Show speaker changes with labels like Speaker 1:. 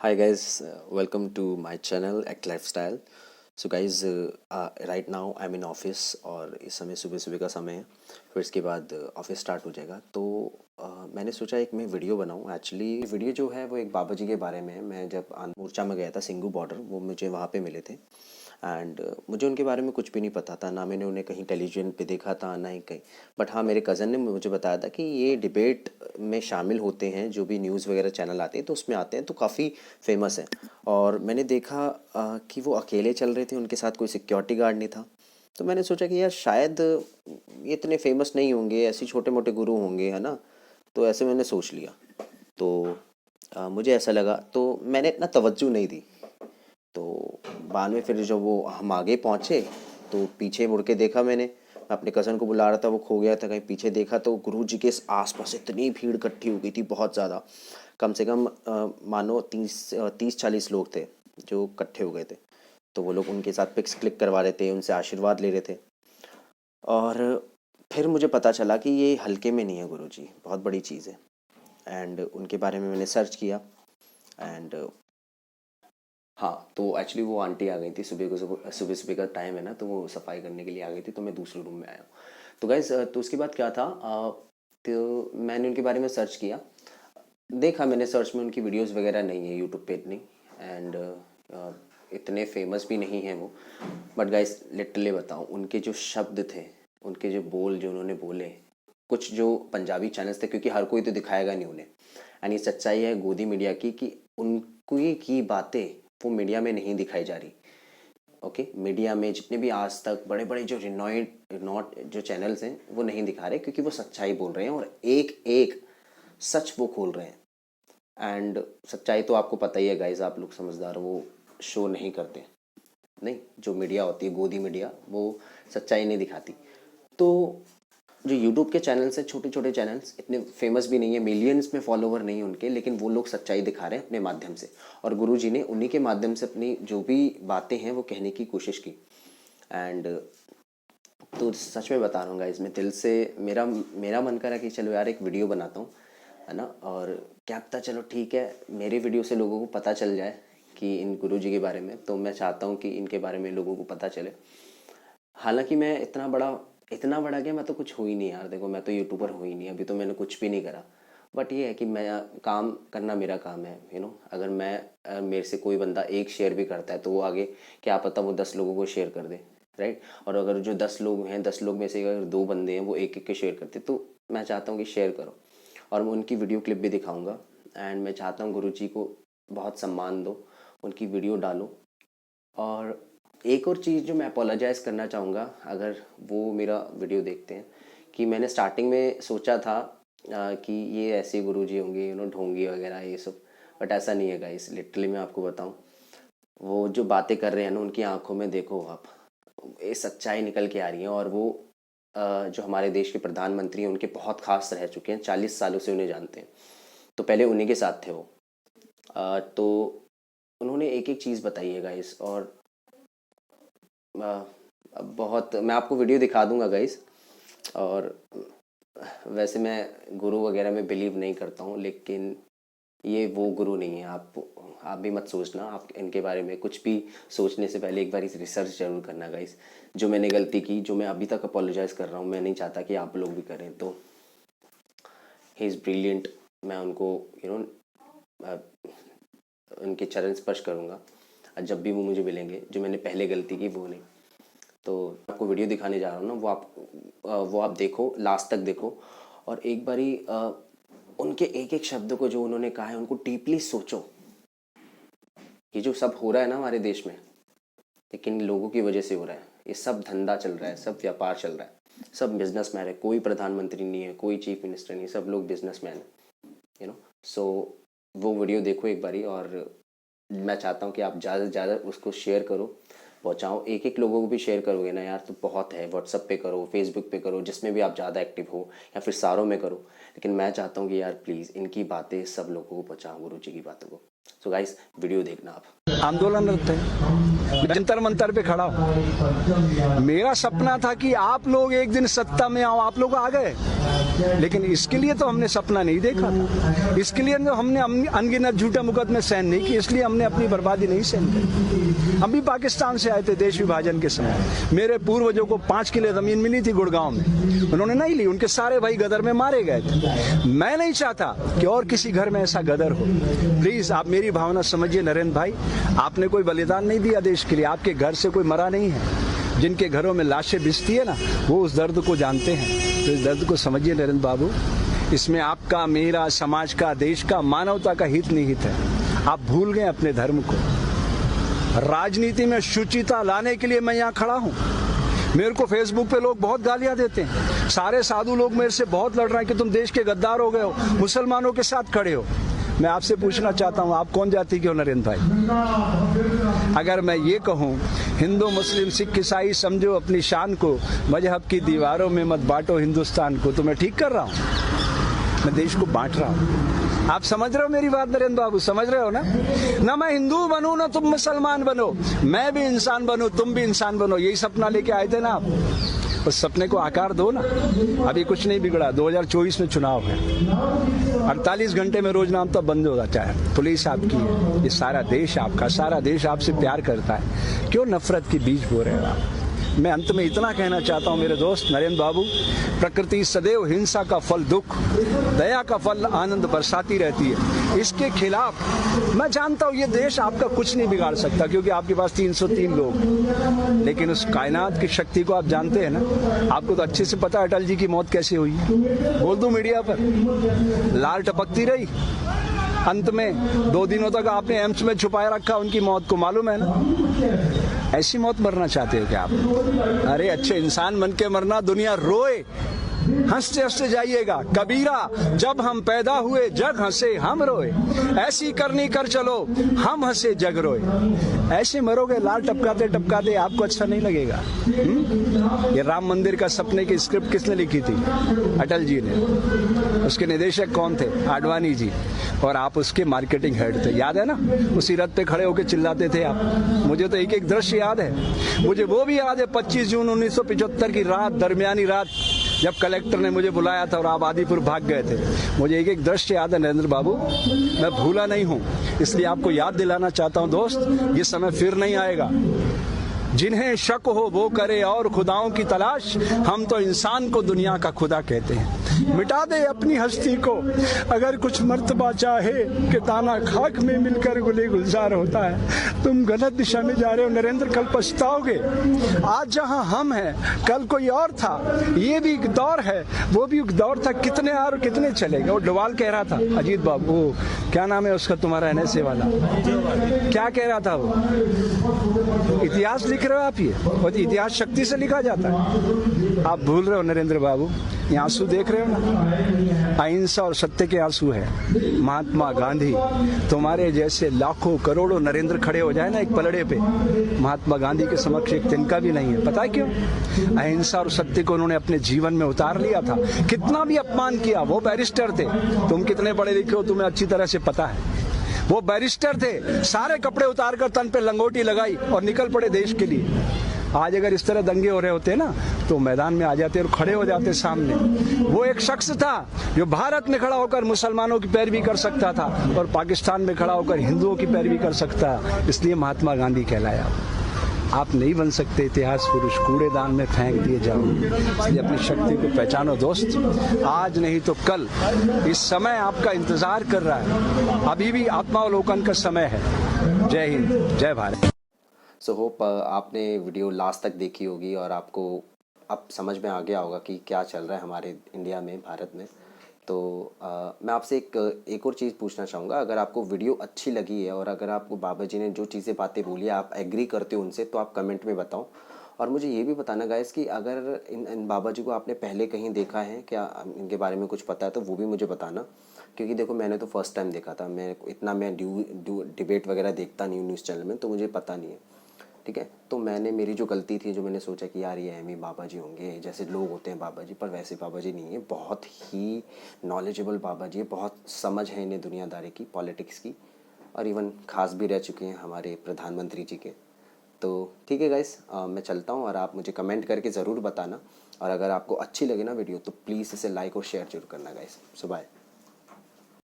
Speaker 1: Hi guys, welcome to my channel Act Lifestyle. So guys, right now I'm in office और इस समय सुबह सुबह का समय है। फिर इसके बाद ऑफिस स्टार्ट हो जाएगा तो मैंने सोचा एक मैं वीडियो बनाऊं। एक्चुअली वीडियो जो है वो एक बाबा जी के बारे में है। मैं जब मोर्चा में गया था सिंगू बॉर्डर, वो मुझे वहाँ पे मिले थे एंड मुझे उनके बारे में कुछ भी नहीं पता था, ना मैंने उन्हें कहीं टेलीविज़न पे देखा था ना ही कहीं। बट हाँ, मेरे कज़न ने मुझे बताया था कि ये डिबेट में शामिल होते हैं, जो भी न्यूज़ वगैरह चैनल आते हैं तो उसमें आते हैं, तो काफ़ी फेमस है। और मैंने देखा कि वो अकेले चल रहे थे, उनके साथ कोई सिक्योरिटी गार्ड नहीं था। तो मैंने सोचा कि यार शायद ये इतने फेमस नहीं होंगे, ऐसे छोटे मोटे गुरु होंगे, है ना। तो ऐसे मैंने सोच लिया। तो मुझे ऐसा लगा तो मैंने इतना तवज्जो नहीं दी। तो बाद में फिर जब वो हम आगे पहुँचे तो पीछे मुड़ के देखा मैंने। मैं अपने कज़न को बुला रहा था, वो खो गया था कहीं। पीछे देखा तो गुरु जी के आसपास इतनी भीड़ इकट्ठी हो गई थी, बहुत ज़्यादा। कम से कम मानो 30-40 लोग थे जो इकट्ठे हो गए थे। तो वो लोग उनके साथ पिक्स क्लिक करवा रहे थे, उनसे आशीर्वाद ले रहे थे। और फिर मुझे पता चला कि ये हल्के में नहीं है गुरु जी, बहुत बड़ी चीज़ है। एंड उनके बारे में मैंने सर्च किया एंड हाँ, तो एक्चुअली वो आंटी आ गई थी सुबह को। सुबह सुबह सुबह का टाइम है ना, तो वो सफाई करने के लिए आ गई थी, तो मैं दूसरे रूम में आया हूँ। तो गाइज, तो उसके बाद क्या था, तो मैंने उनके बारे में सर्च किया। देखा मैंने सर्च में उनकी वीडियोस वगैरह नहीं है यूट्यूब पे इतनी। एंड इतने फेमस भी नहीं हैं वो। बट गाइस लिटरली बताऊँ, उनके जो शब्द थे, उनके जो बोल जो उन्होंने बोले, कुछ जो पंजाबी चैनल्स थे, क्योंकि हर कोई तो दिखाएगा नहीं उन्हें। एंड ये सच्चाई है गोदी मीडिया की कि उनकी की बातें वो मीडिया में नहीं दिखाई जा रही। ओके, मीडिया में जितने भी आज तक बड़े बड़े जो रिनॉइड नॉट जो चैनल्स हैं वो नहीं दिखा रहे, क्योंकि वो सच्चाई बोल रहे हैं और एक एक सच वो खोल रहे हैं। एंड सच्चाई तो आपको पता ही है गाइज, आप लोग समझदार हो, वो शो नहीं करते। नहीं, जो मीडिया होती है गोदी मीडिया, वो सच्चाई नहीं दिखाती। तो जो यूट्यूब के चैनल्स हैं, छोटे छोटे चैनल्स, इतने फेमस भी नहीं है, मिलियंस में फॉलोवर नहीं है उनके, लेकिन वो लोग सच्चाई दिखा रहे हैं अपने माध्यम से। और गुरु जी ने उन्हीं के माध्यम से अपनी जो भी बातें हैं वो कहने की कोशिश की। एंड तो सच में बता रहा हूँ गाइस, मैं दिल से, मेरा मेरा मन करा कि चलो यार एक वीडियो बनाता हूँ, है ना। और क्या पता, चलो ठीक है, मेरे वीडियो से लोगों को पता चल जाए कि इन गुरु जी के बारे में। तो मैं चाहता हूँ कि इनके बारे में लोगों को पता चले। हालांकि मैं इतना बड़ा क्या, मैं तो कुछ हो ही नहीं यार। देखो, मैं तो यूट्यूबर हो ही नहीं, अभी तो मैंने कुछ भी नहीं करा। बट ये है कि मैं काम करना मेरा काम है, अगर मेरे से कोई बंदा एक शेयर भी करता है तो वो आगे, क्या पता वो 10 लोगों को शेयर कर दे, राइट। और अगर जो 10 लोग हैं, 10 लोग में से अगर 2 बंदे हैं वो एक एक के शेयर करते, तो मैं चाहता हूँ कि शेयर करो। और मैं उनकी वीडियो क्लिप भी दिखाऊंगा। एंड मैं चाहता हूँ गुरु जी को बहुत सम्मान दो, उनकी वीडियो डालो। और एक और चीज़ जो मैं अपोलोजाइज़ करना चाहूँगा, अगर वो मेरा वीडियो देखते हैं, कि मैंने स्टार्टिंग में सोचा था कि ये ऐसे गुरु जी होंगे, ढोंगी वगैरह ये सब। बट ऐसा नहीं है गाइस, लिटरली मैं आपको बताऊँ, वो जो बातें कर रहे हैं ना, उनकी आंखों में देखो आप, ये सच्चाई निकल के आ रही है। और वो जो हमारे देश के प्रधानमंत्री हैं, उनके बहुत खास रह चुके हैं, 40 सालों से उन्हें जानते हैं। तो पहले उन्हीं के साथ थे वो। तो उन्होंने एक एक चीज़ बताई है गाइस। और अब बहुत, मैं आपको वीडियो दिखा दूंगा गाइस। और वैसे मैं गुरु वगैरह में बिलीव नहीं करता हूँ, लेकिन ये वो गुरु नहीं है। आप भी मत सोचना, आप इनके बारे में कुछ भी सोचने से पहले एक बार रिसर्च जरूर करना गाइस। जो मैंने गलती की, जो मैं अभी तक अपोलोजाइज कर रहा हूँ, मैं नहीं चाहता कि आप लोग भी करें। तो ही इज़ ब्रिलियंट। मैं उनको यू नो उनके चरण स्पर्श करूँगा। और जब भी वो मुझे मिलेंगे, जो मैंने पहले गलती की वो नहीं। तो आपको वीडियो दिखाने जा रहा हूँ ना, वो आप देखो, लास्ट तक देखो। और एक बारी उनके एक एक शब्द को, जो उन्होंने कहा है, उनको डीपली सोचो। ये जो सब हो रहा है ना हमारे देश में, लेकिन लोगों की वजह से हो रहा है। ये सब धंधा चल रहा है, सब व्यापार चल रहा है, सब बिजनेसमैन है। कोई प्रधानमंत्री नहीं है, कोई चीफ मिनिस्टर नहीं है, सब लोग बिजनेसमैन है। सो वो वीडियो देखो एक बारी। और मैं चाहता हूँ कि आप ज़्यादा से ज़्यादा उसको शेयर करो, पहुँचाओ। एक एक लोगों को भी शेयर करोगे ना यार, तो बहुत है। व्हाट्सअप पे करो, फेसबुक पे करो, जिसमें भी आप ज़्यादा एक्टिव हो, या फिर सारों में करो। लेकिन मैं चाहता हूँ कि यार प्लीज़ इनकी बातें सब लोगों को पहुँचाओ, गुरु जी की बातों को। सो गाइस वीडियो देखना आप।
Speaker 2: आंदोलनरत है, जंतर मंतर पे खड़ा हूं। मेरा सपना था कि आप लोग एक दिन सत्ता में आओ, आप लोग आ गए, लेकिन इसके लिए तो हमने सपना नहीं देखा था। इसके लिए तो हमने अनगिनत झूठा मुकदमे सहन नहीं किए, इसलिए हमने अपनी बर्बादी नहीं सहन की। हम भी पाकिस्तान से आए थे देश विभाजन के समय। मेरे पूर्वजों को 5 किले जमीन मिली थी गुड़गांव में, उन्होंने नहीं ली, उनके सारे भाई गदर में मारे गए थे। मैं नहीं चाहता कि और किसी घर में ऐसा गदर हो। प्लीज आप मेरी भावना समझिए नरेंद्र भाई, आपने कोई बलिदान नहीं दिया देश के लिए, आपके घर से कोई मरा नहीं है। जिनके घरों में लाशें बिछती है ना, वो उस दर्द को जानते हैं। तो इस दर्द को समझिए नरेंद्र बाबू, इसमें आपका, मेरा, समाज का, देश का, मानवता का हित निहित है। आप भूल गए अपने धर्म को। राजनीति में शुचिता लाने के लिए मैं यहाँ खड़ा हूँ। मेरे को फेसबुक पे लोग बहुत गालियां देते हैं, सारे साधु लोग मेरे से बहुत लड़ रहे हैं कि तुम देश के गद्दार हो गए हो, मुसलमानों के साथ खड़े हो। मैं आपसे पूछना चाहता हूं, आप कौन जाति के हो नरेंद्र भाई? अगर मैं ये कहूं हिंदू मुस्लिम सिख ईसाई समझो अपनी शान को, मजहब की दीवारों में मत बांटो हिंदुस्तान को, तो मैं ठीक कर रहा हूं? मैं देश को बांट रहा हूं। आप समझ रहे हो मेरी बात नरेंद्र बाबू, समझ रहे हो ना मैं हिंदू बनूं ना तुम मुसलमान बनो, मैं भी इंसान बनूं तुम भी इंसान बनो। यही सपना लेके आए थे ना आप, उस सपने को आकार दो ना। अभी कुछ नहीं बिगड़ा, 2024 में चुनाव है, 48 घंटे में रोज नाम तो बंद हो जाता है। पुलिस आपकी है, ये सारा देश आपका, सारा देश आपसे प्यार करता है, क्यों नफरत के बीज बो रहे हो आप? मैं अंत में इतना कहना चाहता हूं मेरे दोस्त नरेंद्र बाबू, प्रकृति सदैव हिंसा का फल दुख, दया का फल आनंद बरसाती रहती है। इसके खिलाफ मैं जानता हूं ये देश आपका कुछ नहीं बिगाड़ सकता, क्योंकि आपके पास 303 लोग, लेकिन उस कायनात की शक्ति को आप जानते हैं ना। आपको तो अच्छे से पता है अटल जी की मौत कैसे हुई, बोल दूं मीडिया पर? लाल टपकती रही, अंत में 2 दिनों तक आपने एम्स में छुपाए रखा उनकी मौत को, मालूम है ना? ऐसी मौत मरना चाहते हो क्या आप? अरे अच्छे इंसान बन के मरना, दुनिया रोए, हंसते हंसते जाइएगा। कबीरा, जब हम पैदा हुए जग हंसे हम रोए, ऐसी करनी कर चलो हम हंसे जग रोए। ऐसे मरोगे लाल टपकाते टपकाते, आपको अच्छा नहीं लगेगा। ये राम मंदिर का सपने की स्क्रिप्ट किसने लिखी थी? अटल जी ने। उसके निदेशक कौन थे? आडवाणी जी। और आप उसके मार्केटिंग हेड थे, याद है ना? उसी रथ पे खड़े होकर चिल्लाते थे आप। मुझे तो एक एक दृश्य याद है। मुझे वो भी याद है 25 जून 1975 की रात, दरमियानी रात, जब कलेक्टर ने मुझे बुलाया था और आप आदिपुर भाग गए थे। मुझे एक एक दृश्य याद है नरेंद्र बाबू, मैं भूला नहीं हूं। इसलिए आपको याद दिलाना चाहता हूं दोस्त, ये समय फिर नहीं आएगा। जिन्हें शक हो वो करे और खुदाओं की तलाश, हम तो इंसान को दुनिया का खुदा कहते हैं। मिटा दे अपनी हस्ती को अगर कुछ मर्तबा चाहे, कि दाना खाक में मिलकर गुले गुलजार होता है। तुम गलत दिशा में जा रहे हो नरेंद्र, कल पछताओगे। आज जहां हम हैं कल कोई और था, ये भी एक दौर है, वो भी एक दौर था, कितने और कितने चलेगा। वो डोवाल कह रहा था, अजीत बाबू, क्या नाम है उसका तुम्हारा एनएसए वाला, क्या कह रहा था वो? इतिहास लिख रहे हो आप, ये और इतिहास शक्ति से लिखा जाता है। आप भूल रहे हो नरेंद्र बाबू, ये आंसू देख रहे हो ना, अहिंसा और सत्य के आंसू है। महात्मा गांधी, तुम्हारे जैसे लाखों करोड़ों नरेंद्र खड़े हो जाए ना एक पलड़े पे, महात्मा गांधी के समक्ष एक तिनका भी नहीं है। पता है क्यों? अहिंसा और सत्य को उन्होंने अपने जीवन में उतार लिया था। कितना भी अपमान किया, वो बैरिस्टर थे, तुम कितने पढ़े लिखे हो तुम्हें अच्छी तरह से पता है। वो बैरिस्टर थे, सारे कपड़े उतार कर तन पे लंगोटी लगाई और निकल पड़े देश के लिए। आज अगर इस तरह दंगे हो रहे होते ना, तो मैदान में आ जाते और खड़े हो जाते सामने। वो एक शख्स था जो भारत में खड़ा होकर मुसलमानों की पैरवी कर सकता था और पाकिस्तान में खड़ा होकर हिंदुओं की पैरवी कर सकता, इसलिए महात्मा गांधी कहलाया। आप नहीं बन सकते इतिहास पुरुष, कूड़ेदान में फेंक दिए जाओ। इसलिए अपनी शक्ति को पहचानो दोस्त, आज नहीं तो कल। इस समय आपका इंतजार कर रहा है, अभी भी आत्मावलोकन का समय है। जय हिंद, जय भारत।
Speaker 1: सो होप आपने वीडियो लास्ट तक देखी होगी और आपको अब समझ में आ गया होगा कि क्या चल रहा है हमारे इंडिया में, भारत में। तो मैं आपसे एक और चीज़ पूछना चाहूँगा, अगर आपको वीडियो अच्छी लगी है और अगर आपको बाबा जी ने जो चीज़ें बातें बोली है आप एग्री करते हो उनसे, तो आप कमेंट में बताओ। और मुझे ये भी बताना गाइस कि अगर इन बाबा जी को आपने पहले कहीं देखा है क्या, इनके बारे में कुछ पता है तो वो भी मुझे बताना। क्योंकि देखो मैंने तो फर्स्ट टाइम देखा था, मैं डिबेट वगैरह देखता नहीं हूँ न्यूज़ चैनल में, तो मुझे पता नहीं है, ठीक है। तो मेरी जो गलती थी, जो मैंने सोचा कि यार ये एमी बाबा जी होंगे, जैसे लोग होते हैं बाबा जी, पर वैसे बाबा जी नहीं है। बहुत ही नॉलेजेबल बाबा जी है, बहुत समझ है इन्हें दुनियादारी की, पॉलिटिक्स की। और इवन खास भी रह चुके हैं हमारे प्रधानमंत्री जी के। तो ठीक है गाइस, मैं चलता हूँ और आप मुझे कमेंट करके ज़रूर बताना, और अगर आपको अच्छी लगे ना वीडियो तो प्लीज़ इसे लाइक और शेयर जरूर करना गाइस। सो बाय।